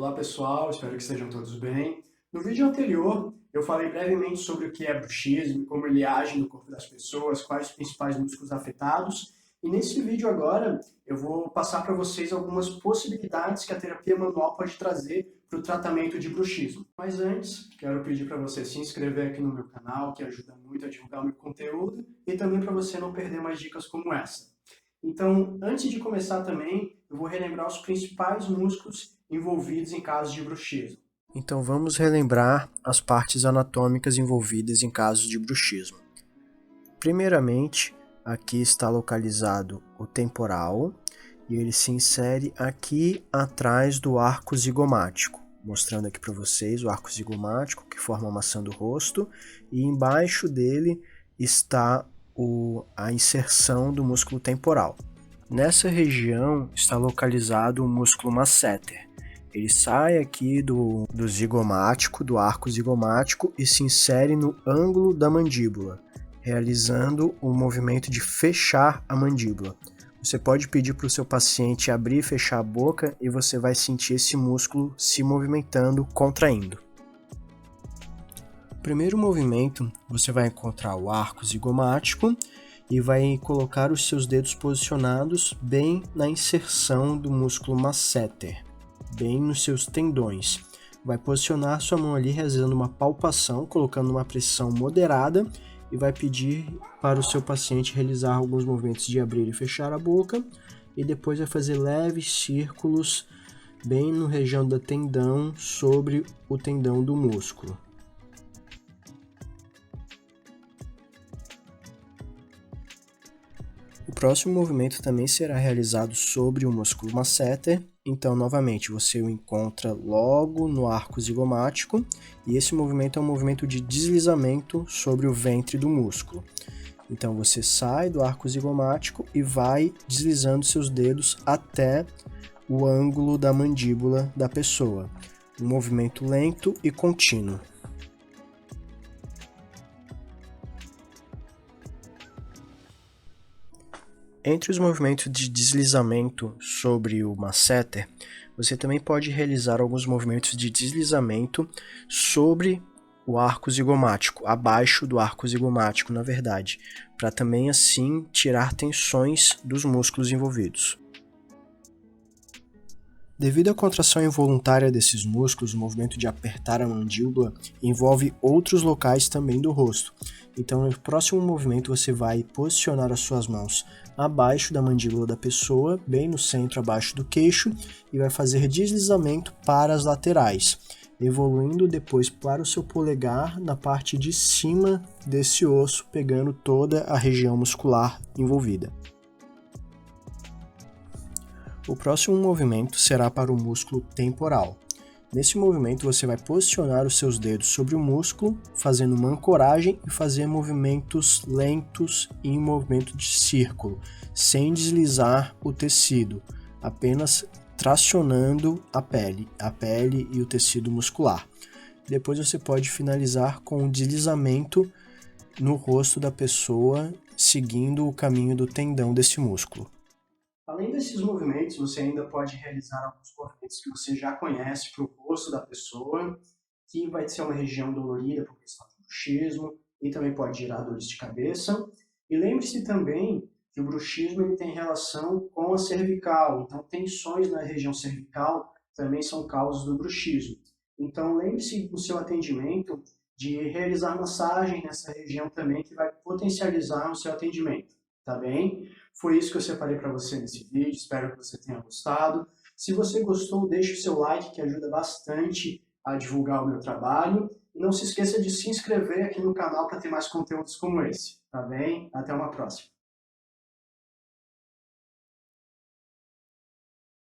Olá pessoal, espero que estejam todos bem. No vídeo anterior, eu falei brevemente sobre o que é bruxismo, como ele age no corpo das pessoas, quais os principais músculos afetados. E nesse vídeo agora, eu vou passar para vocês algumas possibilidades que a terapia manual pode trazer para o tratamento de bruxismo. Mas antes, quero pedir para você se inscrever aqui no meu canal, que ajuda muito a divulgar o meu conteúdo, e também para você não perder mais dicas como essa. Então, antes de começar também, eu vou relembrar os principais músculos envolvidos em casos de bruxismo. Então vamos relembrar as partes anatômicas envolvidas em casos de bruxismo. Primeiramente, aqui está localizado o temporal e ele se insere aqui atrás do arco zigomático, mostrando aqui para vocês o arco zigomático que forma a maçã do rosto, e embaixo dele está a inserção do músculo temporal. Nessa região está localizado o músculo masseter. Ele sai aqui do zigomático, do arco zigomático, e se insere no ângulo da mandíbula, realizando o movimento de fechar a mandíbula. Você pode pedir para o seu paciente abrir e fechar a boca e você vai sentir esse músculo se movimentando, contraindo. No primeiro movimento, você vai encontrar o arco zigomático e vai colocar os seus dedos posicionados bem na inserção do músculo masseter, bem nos seus tendões. Vai posicionar sua mão ali realizando uma palpação, colocando uma pressão moderada, e vai pedir para o seu paciente realizar alguns movimentos de abrir e fechar a boca, e depois vai fazer leves círculos bem na região do tendão sobre o tendão do músculo. O próximo movimento também será realizado sobre o músculo masseter. Então, novamente, você o encontra logo no arco zigomático, e esse movimento é um movimento de deslizamento sobre o ventre do músculo. Então, você sai do arco zigomático e vai deslizando seus dedos até o ângulo da mandíbula da pessoa. Um movimento lento e contínuo. Entre os movimentos de deslizamento sobre o masseter, você também pode realizar alguns movimentos de deslizamento sobre o arco zigomático, abaixo do arco zigomático, na verdade, para também assim tirar tensões dos músculos envolvidos. Devido à contração involuntária desses músculos, o movimento de apertar a mandíbula envolve outros locais também do rosto. Então, no próximo movimento, você vai posicionar as suas mãos abaixo da mandíbula da pessoa, bem no centro, abaixo do queixo, e vai fazer deslizamento para as laterais, evoluindo depois para o seu polegar na parte de cima desse osso, pegando toda a região muscular envolvida. O próximo movimento será para o músculo temporal. Nesse movimento, você vai posicionar os seus dedos sobre o músculo, fazendo uma ancoragem e fazer movimentos lentos em movimento de círculo, sem deslizar o tecido, apenas tracionando a pele e o tecido muscular. Depois você pode finalizar com um deslizamento no rosto da pessoa, seguindo o caminho do tendão desse músculo. Além desses movimentos, você ainda pode realizar alguns movimentos que você já conhece para o rosto da pessoa, que vai ser uma região dolorida por questão de bruxismo, e também pode gerar dores de cabeça. E lembre-se também que o bruxismo ele tem relação com a cervical, então tensões na região cervical também são causas do bruxismo. Então lembre-se no seu atendimento de realizar massagem nessa região também, que vai potencializar o seu atendimento, tá bem? Foi isso que eu separei para você nesse vídeo, espero que você tenha gostado. Se você gostou, deixe o seu like, que ajuda bastante a divulgar o meu trabalho. E não se esqueça de se inscrever aqui no canal para ter mais conteúdos como esse, tá bem? Até uma próxima.